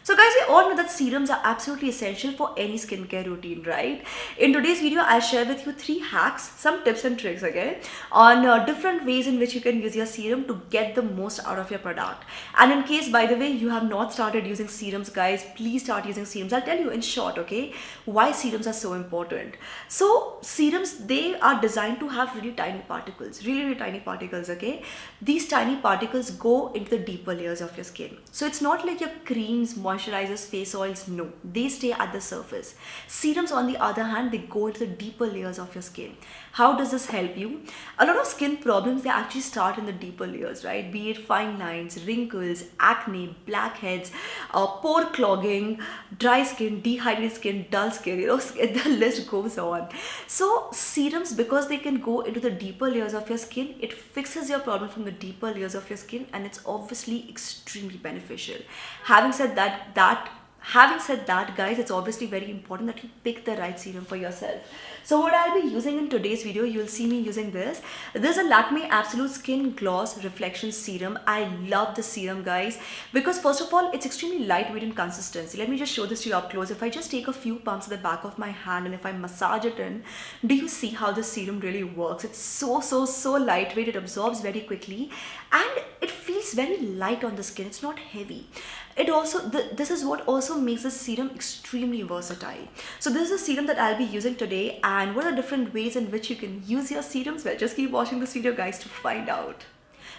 So guys, we all know that serums are absolutely essential for any skincare routine, right? In today's video, I'll share with you 3 hacks, some tips and tricks, okay, on different ways in which you can use your serum to get the most out of your product. And in case, by the way, you have not started using serums, guys, please start using serums. I'll tell you in short, okay, why serums are so important. So serums, they are designed to have really tiny particles, really tiny particles, okay? These tiny particles go into the deeper layers of your skin. So it's not like your creams, moisturizers, face oils, no, they stay at the surface. Serums, on the other hand, they go into the deeper layers of your skin. How does this help you? A lot of skin problems, they actually start in the deeper layers, right? Be it fine lines, wrinkles, acne, blackheads, pore clogging, dry skin, dehydrated skin, dull skin, the list goes on. So serums, because they can go into the deeper layers of your skin, it fixes your problem from the deeper layers of your skin, and it's obviously extremely beneficial. Having said that, guys, it's obviously very important that you pick the right serum for yourself. So what I'll be using in today's video, you'll see me using this. This is a Lakme Absolute Skin Gloss Reflection Serum. I love this serum, guys, because first of all, it's extremely lightweight in consistency. Let me just show this to you up close. If I just take a few pumps at the back of my hand and if I massage it in, do you see how this serum really works? It's so lightweight. It absorbs very quickly and it feels very light on the skin. It's not heavy. It also, this is what also makes this serum extremely versatile. So this is a serum that I'll be using today, and what are different ways in which you can use your serums? Well, just keep watching this video, guys, to find out.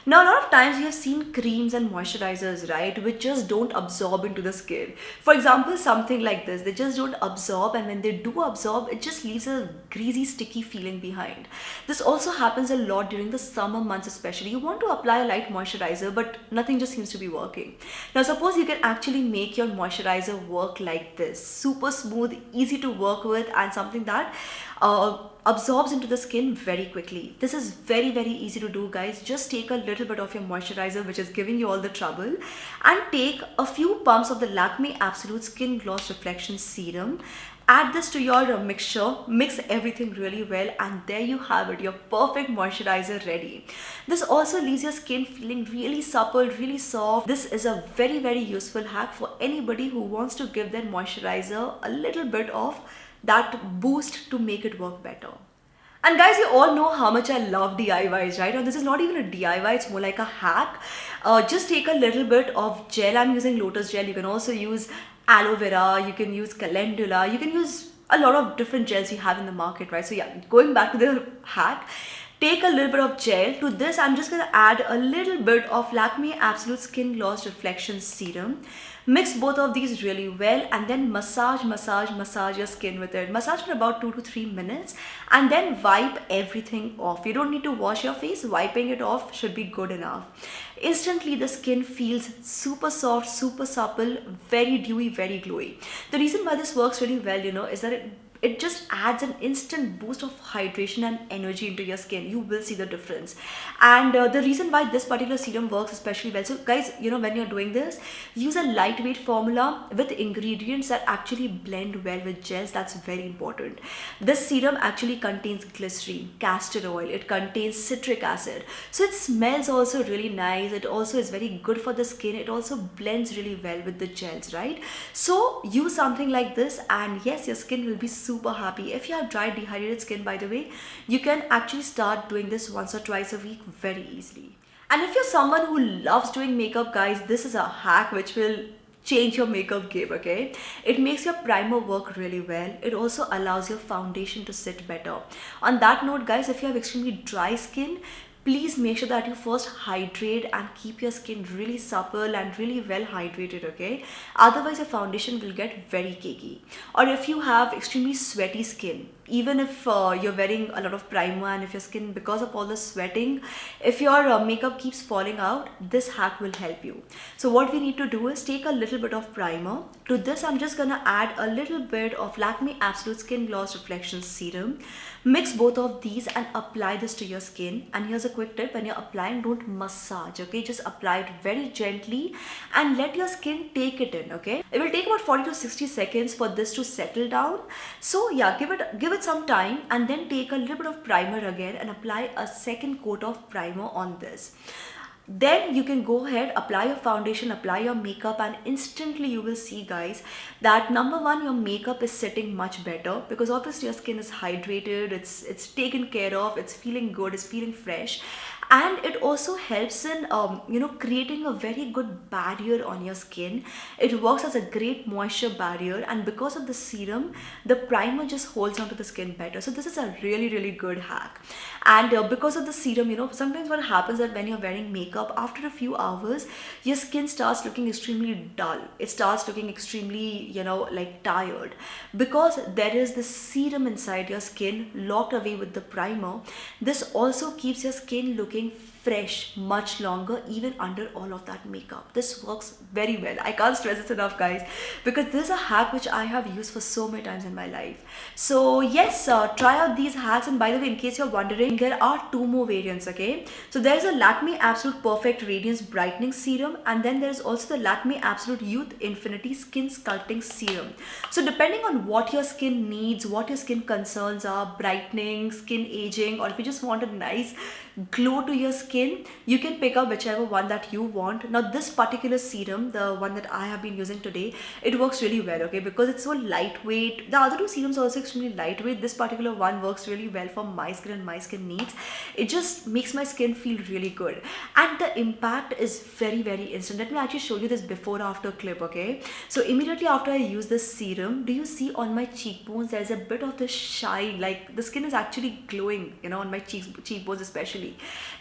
Now, a lot of times we have seen creams and moisturizers, right, which just don't absorb into the skin. For example, something like this, they just don't absorb, and when they do absorb, it just leaves a greasy, sticky feeling behind. This also happens a lot during the summer months especially. You want to apply a light moisturizer, but nothing just seems to be working. Now, suppose you can actually make your moisturizer work like this. Super smooth, easy to work with, and something that absorbs into the skin very quickly. This is very easy to do, guys. Just take a little bit of your moisturizer, which is giving you all the trouble, and take a few pumps of the Lakme Absolute Skin Gloss Reflection Serum. Add this to your mixture, mix everything really well, and there you have it, your perfect moisturizer ready. This also leaves your skin feeling really supple, really soft. This is a very useful hack for anybody who wants to give their moisturizer a little bit of that boost to make it work better. And guys, you all know how much I love DIYs, right? And this is not even a DIY, it's more like a hack. Just take a little bit of gel. I'm using lotus gel. You can also use aloe vera, you can use calendula, you can use a lot of different gels you have in the market, right? So yeah, going back to the hack, take a little bit of gel. To this, I'm just going to add a little bit of Lakme Absolute Skin Gloss Reflection Serum. Mix both of these really well and then massage your skin with it. Massage for about 2 to 3 minutes and then wipe everything off. You don't need to wash your face. Wiping it off should be good enough. Instantly, the skin feels super soft, super supple, very dewy, very glowy. The reason why this works really well, is that it just adds an instant boost of hydration and energy into your skin. You will see the difference. And the reason why this particular serum works especially well, so guys, when you're doing this, use a lightweight formula with ingredients that actually blend well with gels. That's very important. This serum actually contains glycerin, castor oil, it contains citric acid. So it smells also really nice. It also is very good for the skin. It also blends really well with the gels, right? So use something like this and yes, your skin will be super happy. If you have dry, dehydrated skin, by the way, you can actually start doing this once or twice a week very easily. And if you're someone who loves doing makeup, guys, this is a hack which will change your makeup game, okay? It makes your primer work really well. It also allows your foundation to sit better. On that note, guys, if you have extremely dry skin, please make sure that you first hydrate and keep your skin really supple and really well hydrated, okay? Otherwise, your foundation will get very cakey. Or if you have extremely sweaty skin, even if you're wearing a lot of primer and if your skin, because of all the sweating, if your makeup keeps falling out, this hack will help you. So what we need to do is take a little bit of primer. To this, I'm just gonna add a little bit of Lakme Absolute Skin Gloss Reflection Serum. Mix both of these and apply this to your skin. And here's a quick tip: when you're applying, don't massage, okay? Just apply it very gently and let your skin take it in, okay? It will take about 40 to 60 seconds for this to settle down. So yeah, give it some time and then take a little bit of primer again and apply a second coat of primer on this. Then you can go ahead, apply your foundation, apply your makeup, and instantly you will see, guys, that number one, your makeup is sitting much better because obviously your skin is hydrated, it's taken care of, it's feeling good, it's feeling fresh. And it also helps in creating a very good barrier on your skin. It works as a great moisture barrier, and because of the serum, the primer just holds onto the skin better. So this is a really, really good hack. And because of the serum, sometimes what happens that when you're wearing makeup, after a few hours, your skin starts looking extremely dull. It starts looking extremely, like tired, because there is this serum inside your skin locked away with the primer. This also keeps your skin looking fresh much longer, even under all of that makeup. This works very well. I can't stress this enough, guys, because this is a hack which I have used for so many times in my life. So yes, try out these hacks. And by the way, in case you're wondering, there are two more variants. Okay, so there's a Lakme Absolute Perfect Radiance Brightening Serum, and then there's also the Lakme Absolute Youth Infinity Skin Sculpting Serum. So depending on what your skin needs, what your skin concerns are, brightening, skin aging, or if you just want a nice glow to your skin, you can pick up whichever one that you want. Now this particular serum, the one that I have been using today, it works really well, okay, because it's so lightweight. The other two serums are also extremely lightweight. This particular one works really well for my skin and my skin needs. It just makes my skin feel really good, and the impact is very, very instant. Let me actually show you this before after clip, okay. So immediately after I use this serum, do you see on my cheekbones there's a bit of the shine, like the skin is actually glowing, on my cheekbones especially.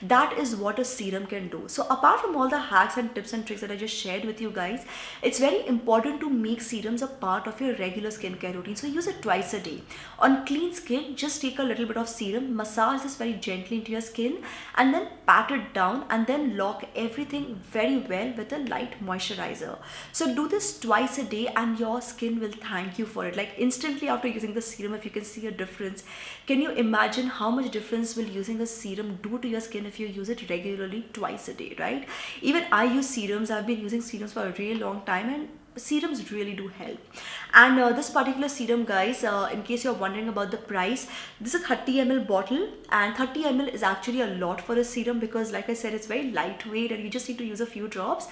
That is what a serum can do. So apart from all the hacks and tips and tricks that I just shared with you guys, it's very important to make serums a part of your regular skincare routine. So use it twice a day. On clean skin, just take a little bit of serum, massage this very gently into your skin, and then pat it down, and then lock everything very well with a light moisturizer. So do this twice a day and your skin will thank you for it. Like instantly after using the serum, if you can see a difference, can you imagine how much difference will using a serum do to your skin if you use it regularly twice a day, right? Even I use serums. I've been using serums for a really long time, and serums really do help. And this particular serum, guys, in case you're wondering about the price, this is a 30 ml bottle, and 30 ml is actually a lot for a serum because, like I said, it's very lightweight and you just need to use a few drops.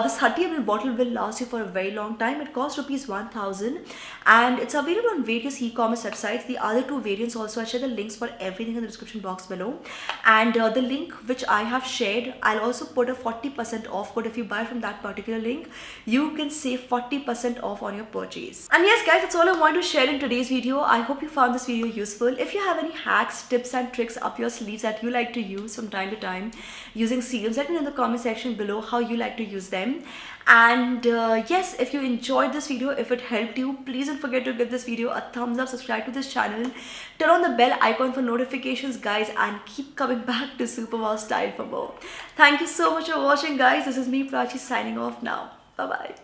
This 30 ml bottle will last you for a very long time. It costs rupees 1000, and it's available on various e-commerce websites. The other two variants also, I'll share the links for everything in the description box below, and the link which I have shared, I'll also put a 40% off code. If you buy from that particular link, you can save 40% off on your purchase. And yes, guys, that's all I want to share in today's video. I hope you found this video useful. If you have any hacks, tips and tricks up your sleeves that you like to use from time to time using serums, let me know in the comment section below how you like to use them. And yes, if you enjoyed this video, if it helped you, please don't forget to give this video a thumbs up, subscribe to this channel, turn on the bell icon for notifications, guys, and keep coming back to SuperWowStyle for more. Thank you so much for watching, guys. This is me, Prachi, signing off now. Bye bye.